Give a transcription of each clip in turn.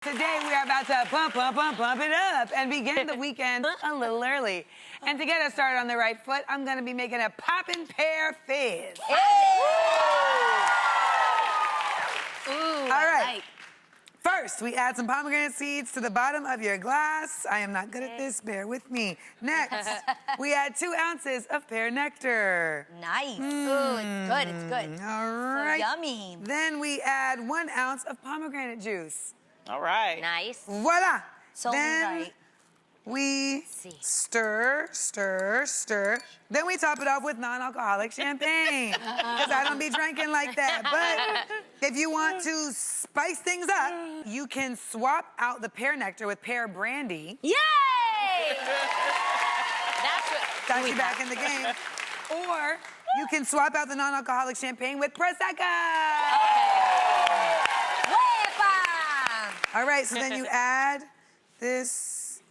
Today we are about to pump it up and begin the weekend a little early. And to get us started on the right foot, I'm gonna be making a poppin' pear fizz. Ooh, All right. First, we add some pomegranate seeds to the bottom of your glass. I am not good at this, bear with me. Next, we add 2 ounces of pear nectar. Nice. Ooh, it's good, it's good. All right. So yummy. Then we add 1 ounce of pomegranate juice. All right. Nice. Voila. So then right. we stir. Then we top it off with non-alcoholic champagne. Because I don't be drinking like that. But if you want to spice things up, you can swap out the pear nectar with pear brandy. Yay! That's what Got you back in the game. Or you can swap out the non-alcoholic champagne with Prosecco. All right, so then you add this.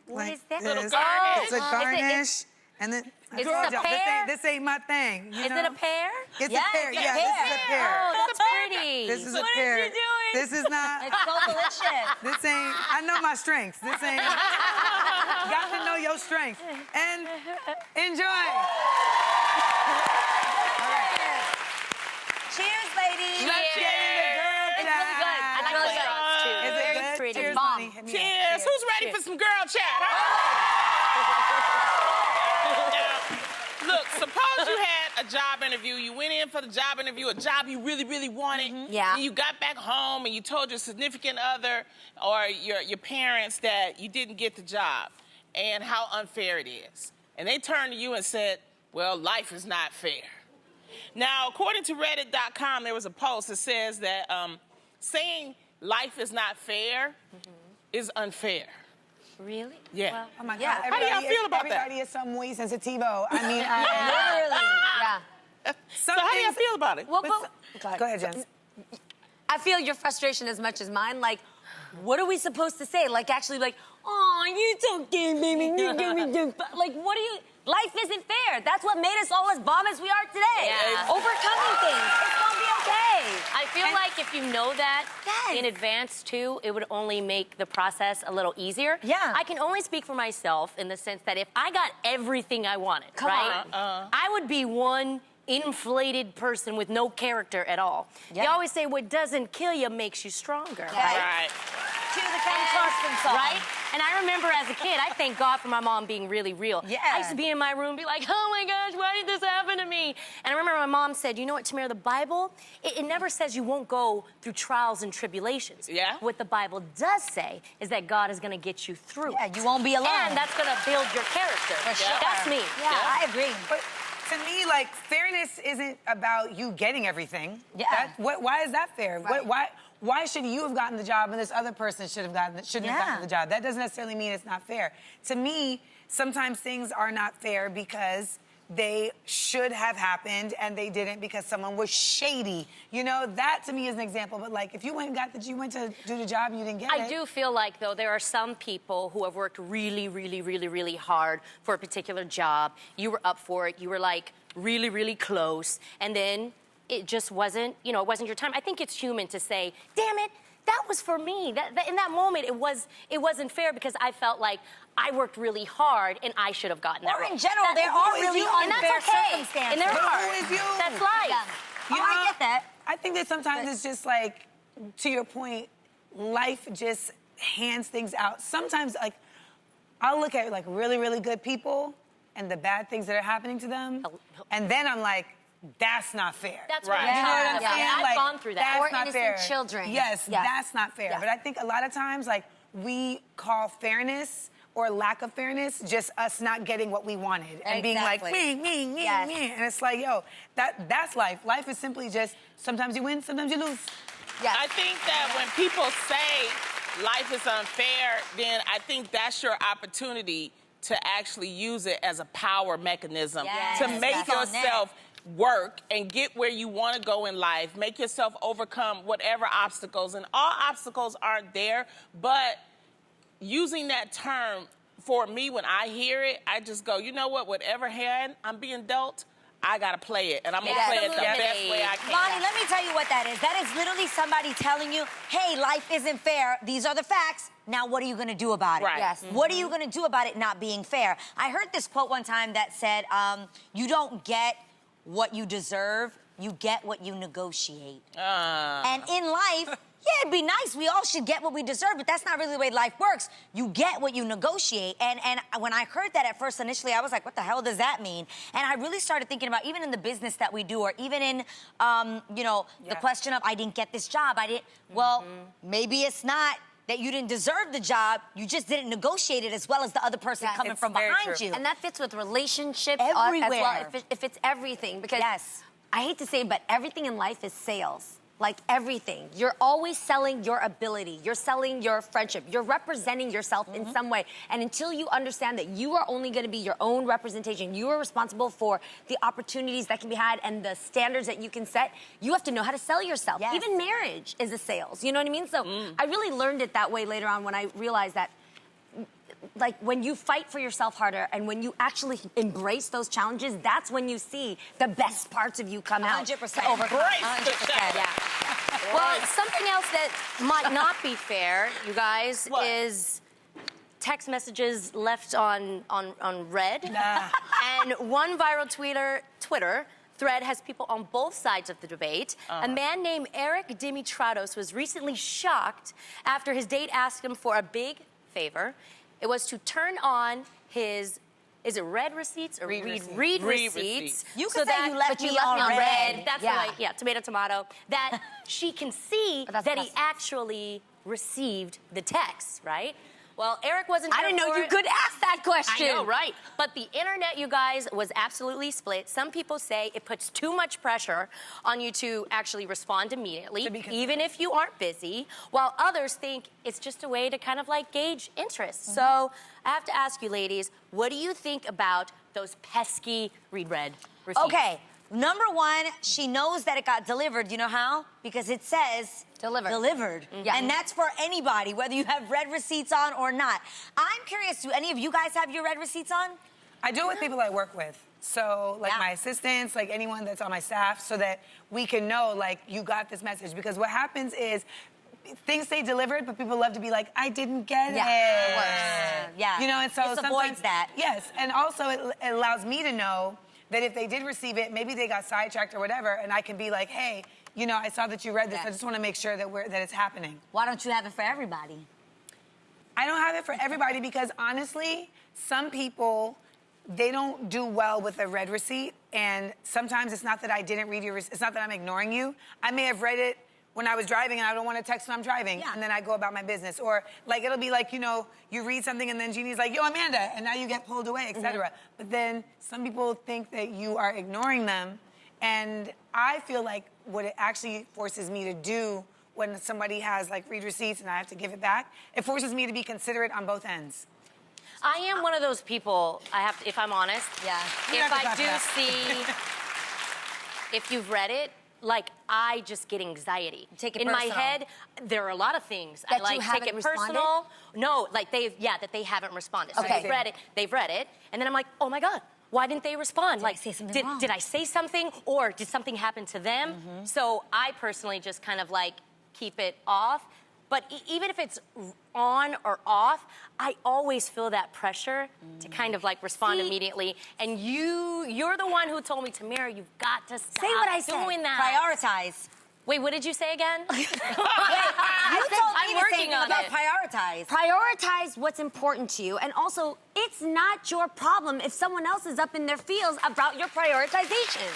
What like is that? This. Little garnish. It's a garnish. And then Is it a pear? This ain't my thing. Is it a pear? It's a pear. Yeah, this is a pear. Oh, that's pretty. This is a What is pear. she doing? This is not. It's so delicious. This ain't. I know my strengths. This ain't. Got to know your strengths and enjoy. All right. Cheers, ladies. Let's get into girl It's chat. really good. I like the shots, too. Is it Very good? pretty. Cheers, Bomb. honey. Hit me up. Cheers. Who's ready for some girl chat? Now, look, suppose you had a job interview. You went in for the job interview, a job you really, really wanted. Yeah. And you got back home and you told your significant other or your parents that you didn't get the job and how unfair it is. And they turned to you and said, well, life is not fair. Now, according to Reddit.com, there was a post that says that saying life is not fair is unfair. Really? Yeah. Well, Oh my God. yeah. How do y'all feel about that? Everybody is so muy sensitivo. I mean, Literally. Yeah. So how do y'all feel about it? Well, Go ahead, Jen. I feel your frustration as much as mine. Like, what are we supposed to say? Like, actually, like, oh, you so cute, baby. Like, what do you... Life isn't fair. That's what made us all as bomb as we are today. Yeah. Overcoming things. It's gonna be okay. I feel like if you know that Yes. in advance, too, it would only make the process a little easier. Yeah. I can only speak for myself in the sense that if I got everything I wanted, Come right? on. I would be one inflated person with no character at all. Yeah. They always say what doesn't kill you makes you stronger, Yeah. right? Right. To the Ken Clarkson song. Right? And I remember as a kid, I thank God for my mom being really real. Yeah. I used to be in my room and be like, oh my gosh, why did this happen to me? And I remember my mom said, you know what, Tamara, the Bible, it never says you won't go through trials and tribulations. Yeah. What the Bible does say is that God is gonna get you through Yeah, it. you won't be alone. And that's gonna build your character. For sure. That's me. Yeah, I agree. But to me, like, fairness isn't about you getting everything. Yeah. Why is that fair? Right. Why should you have gotten the job and this other person shouldn't have gotten the job? That doesn't necessarily mean it's not fair. To me, sometimes things are not fair because they should have happened and they didn't because someone was shady. You know, that to me is an example. But like, if you went to do the job and you didn't get it. I do feel like, though, there are some people who have worked really, really, really, really hard for a particular job. You were up for it. You were, like, really, really close. And then it just wasn't, you know, it wasn't your time. I think it's human to say, damn it, that was for me. In that moment, it wasn't fair because I felt like I worked really hard and I should have gotten that Or role. in general, there That- are really and that's unfair okay. circumstances. And there But are. who is you? That's life. Yeah. You I know, get that. I think that sometimes it's just like, to your point, life just hands things out. Sometimes, like, I'll look at, like, really, really good people and the bad things that are happening to them, and then I'm like, that's not fair. That's Right. what You know what I'm Yeah. saying? I've Like, gone through that. That's Or not innocent fair. children. Yes, Yeah. that's not fair. Yeah. But I think a lot of times, like, we call fairness or lack of fairness just us not getting what we wanted and being like, Exactly. me, Yes. me. And it's like, yo, that's life. Life is simply just sometimes you win, sometimes you lose. Yeah. I think that when people say life is unfair, then I think that's your opportunity to actually use it as a power mechanism Yes, to make that's on yourself work and get where you want to go in life, make yourself overcome whatever obstacles. And all obstacles aren't there, but using that term, for me, when I hear it, I just go, you know what, whatever hand I'm being dealt, I gotta play it, and I'm gonna play it the best way I can. Lonnie, let me tell you what that is. That is literally somebody telling you, hey, life isn't fair. These are the facts. Now, what are you gonna do about it? Right. Yes. What are you gonna do about it not being fair? I heard this quote one time that said, you don't get what you deserve, you get what you negotiate. And in life, yeah, it'd be nice. We all should get what we deserve, but that's not really the way life works. You get what you negotiate. And when I heard that at first, initially, I was like, what the hell does that mean? And I really started thinking about, even in the business that we do, or even in, the question of, I didn't get this job, well, maybe it's not that you didn't deserve the job, you just didn't negotiate it as well as the other person coming from behind you. And that fits with relationships Everywhere. as well, if it's everything. Because I hate to say it, but everything in life is sales. Like everything. You're always selling your ability. You're selling your friendship. You're representing yourself in some way. And until you understand that you are only going to be your own representation, you are responsible for the opportunities that can be had and the standards that you can set, you have to know how to sell yourself. Yes. Even marriage is a sales. You know what I mean? So I really learned it that way later on when I realized that like when you fight for yourself harder and when you actually embrace those challenges, that's when you see the best parts of you come out. 100%. To overcome. 100%. Yeah. Well, something else that might not be fair, you guys, What? is text messages left on red. And one viral Twitter thread has people on both sides of the debate. A man named Eric Dimitrados was recently shocked after his date asked him for a big favor. It was to turn on his, is it read receipts or read receipts? You could say you left but you me left on me on red. red. That's right. Yeah, tomato. That she can see that he actually received the text, right? Well, Eric wasn't. I didn't know you could ask that question. I know, right? But the internet, you guys, was absolutely split. Some people say it puts too much pressure on you to actually respond immediately, even if you aren't busy, while others think it's just a way to kind of like gauge interest. So I have to ask you, ladies, what do you think about those pesky read receipts? Okay, number one, she knows that it got delivered. You know how? Because it says delivered. Yeah. And that's for anybody, whether you have red receipts on or not. I'm curious, do any of you guys have your red receipts on? I do it with people I work with. So, like my assistants, like anyone that's on my staff, so that we can know, like, you got this message. Because what happens is, things say delivered, but people love to be like, I didn't get it. Yeah. You know, and so This sometimes avoids that. Yes, and also it allows me to know that if they did receive it, maybe they got sidetracked or whatever, and I can be like, hey, you know, I saw that you read this. I just want to make sure that it's happening. Why don't you have it for everybody? I don't have it for everybody because honestly, some people, they don't do well with a read receipt, and sometimes it's not that I didn't read your receipt. It's not that I'm ignoring you. I may have read it when I was driving and I don't want to text when I'm driving, and then I go about my business. Or like it'll be like, you know, you read something and then Jeannie's like, yo, Amanda, and now you get pulled away, etc. But then some people think that you are ignoring them, and I feel like what it actually forces me to do when somebody has like read receipts and I have to give it back, it forces me to be considerate on both ends. I am one of those people, if I'm honest. Yeah. You If have to I do clap see, if you've read it, like, I just get anxiety. Take it in personal. my head, there are a lot of things. That I like you take haven't it responded? personal. No, like that they haven't responded. So Okay. they've read it, and then I'm like, oh my God, why didn't they respond? Did I say something wrong? Did I say something, or did something happen to them? So I personally just kind of like keep it off. But even if it's on or off, I always feel that pressure to kind of like respond immediately. And you're the one who told me, Tamara, you've got to stop Say what I said. doing that. Prioritize. Wait, what did you say again? You told me the working same thing on about it. prioritize. Prioritize what's important to you. And also, it's not your problem if someone else is up in their feels about your prioritization.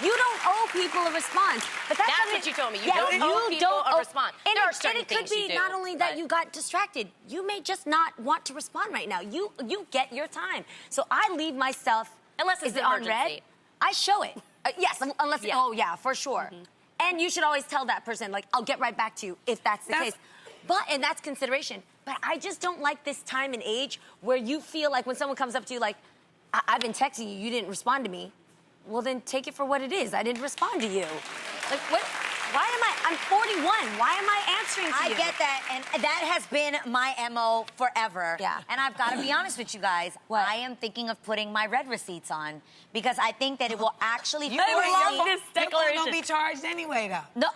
You don't owe people a response. But that's what you told me. You don't owe people a response. And There are certain it could things you be do, not only that but- you got distracted, you may just not want to respond right now. You get your time. So I leave myself, Unless it's is it an on red? emergency. I show it. Yes, unless, Yeah. oh yeah, for sure. And you should always tell that person, like, I'll get right back to you if that's the case. And that's consideration. But I just don't like this time and age where you feel like when someone comes up to you like, I've been texting you, you didn't respond to me. Well, then take it for what it is. I didn't respond to you. Like, what? Why am I? I'm 41. Why am I answering to I you? get that, and that has been my MO forever. Yeah. And I've got to be honest with you guys. What? I am thinking of putting my red receipts on because I think that it will actually You force love me- this Your phone declaration. don't be charged anyway, though. No,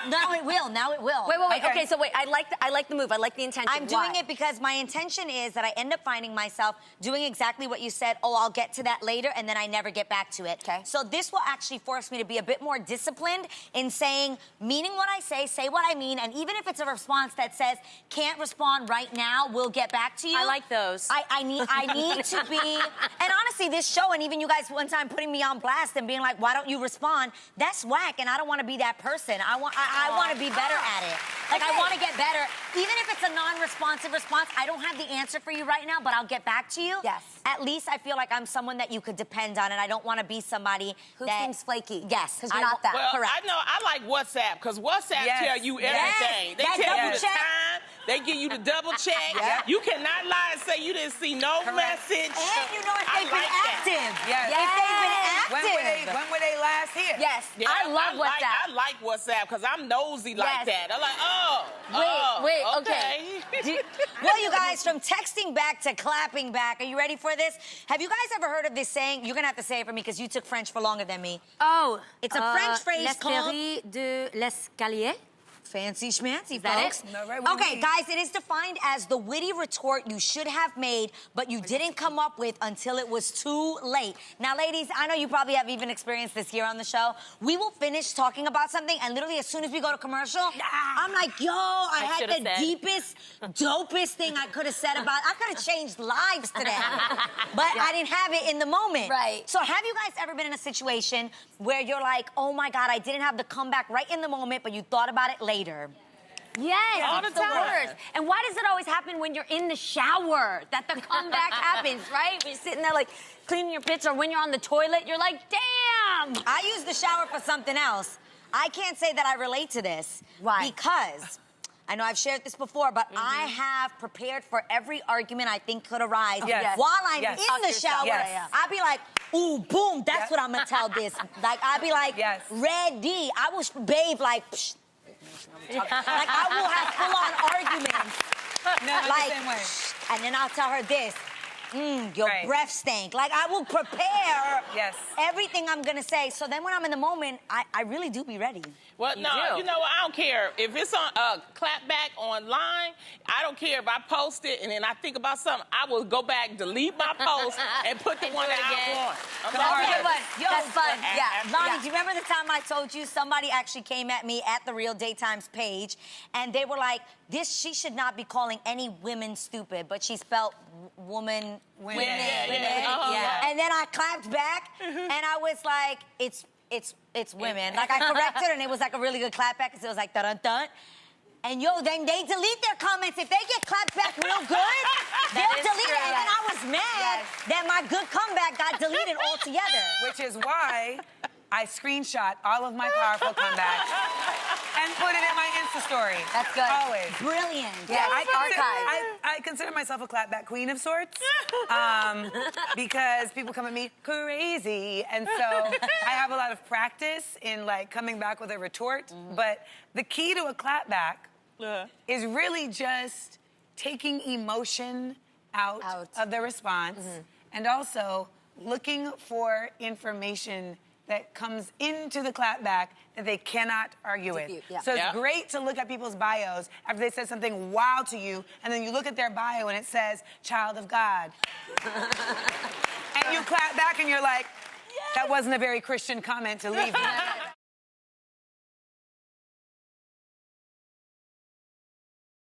now it will. Now it will. Wait. Okay. Okay, so wait. I like the move. I like the intention. I'm doing Why? it because my intention is that I end up finding myself doing exactly what you said. Oh, I'll get to that later, and then I never get back to it. Okay. So this will actually force me to be a bit more disciplined in meaning what I say what I mean, and even if it's a response that says can't respond right now, we'll get back to you. I like those. I need to be. And honestly, this show, and even you guys one time putting me on blast and being like, why don't you respond? That's whack, and I don't want to be that person. I want to be better at it. Like, I want to get better. Even if it's a non-responsive response, I don't have the answer for you right now, but I'll get back to you. Yes. At least I feel like I'm someone that you could depend on, and I don't want to be somebody Who that seems flaky. Yes, because you're not that. Well, correct. I know I like WhatsApp because WhatsApp Yes. tell you Yes. everything. They That tell you double the check. time. They give you the double check. Yeah. You cannot lie and say you didn't see no message. And you know if I they've been like that. active. Yes. If they've been When active. were they last here? Yes, Yeah, I love WhatsApp. I like WhatsApp because I'm nosy like Yes. that. I'm like, oh, Wait, okay. Well, you guys, from texting back to clapping back, are you ready for this? Have you guys ever heard of this saying? You're going to have to say it for me because you took French for longer than me. Oh, It's a French phrase called... L'esprit de l'escalier. Fancy schmancy, that folks. it? No, right with Okay, me. guys, it is defined as the witty retort you should have made, but you didn't come up with until it was too late. Now, ladies, I know you probably have even experienced this here on the show. We will finish talking about something, and literally as soon as we go to commercial, I'm like, yo, I had should've the said. deepest, dopest thing I could have said about I could have changed lives today. But I didn't have it in the moment. Right. So have you guys ever been in a situation where you're like, oh my God, I didn't have the comeback right in the moment, but you thought about it later? Yes, All it's the the time. worst. And why does it always happen when you're in the shower that the comeback happens, right? When you're sitting there like cleaning your pits, or when you're on the toilet, you're like, damn. I use the shower for something else. I can't say that I relate to this. Why? Because I know I've shared this before, but I have prepared for every argument I think could arise. Yes. While I'm Yes. in Talk the yourself. shower, Yes. I'll be like, ooh, boom, that's Yep. what I'm gonna tell this. Like, I'll be like, Yes. red D. I will bathe like, psh. Like, I will have full-on arguments. No, I'm Like, the same way. "Shh," and then I'll tell her this. Your Right. breath stank. Like, I will prepare Yes. everything I'm gonna say. So then when I'm in the moment, I really do be ready. Well, You no, do. you know what? I don't care. If it's on clapback online, I don't care if I post it and then I think about something. I will go back, delete my post, and put the And one do it that again. I want. I'm Come on. sorry. Okay, but yo, That's fun. Yeah. Lonnie, Yeah. do you remember the time I told you somebody actually came at me at the Real Daytimes page, and they were like, she should not be calling any women stupid, but she spelled woman. Women. Yeah. And then I clapped back, and I was like, it's women. Like, I corrected her, and it was like a really good clap back, because it was like, dun-dun-dun. And yo, then they delete their comments. If they get clapped back real good, they'll is delete true, it. And then yes. I was mad that my good comeback got deleted altogether. Which is why I screenshot all of my powerful comebacks and put it in my Insta story. That's good. Always. Brilliant. Yeah, Archive. I consider myself a clapback queen of sorts because people come at me crazy, and so I have a lot of practice in like coming back with a retort. But the key to a clapback is really just taking emotion out. of the response, and also looking for information that comes into the clapback that they cannot argue with. Yeah. So it's Yeah. great to look at people's bios after they said something wild to you, and then you look at their bio and it says, child of God. And you clap back and you're like, that wasn't a very Christian comment to leave me.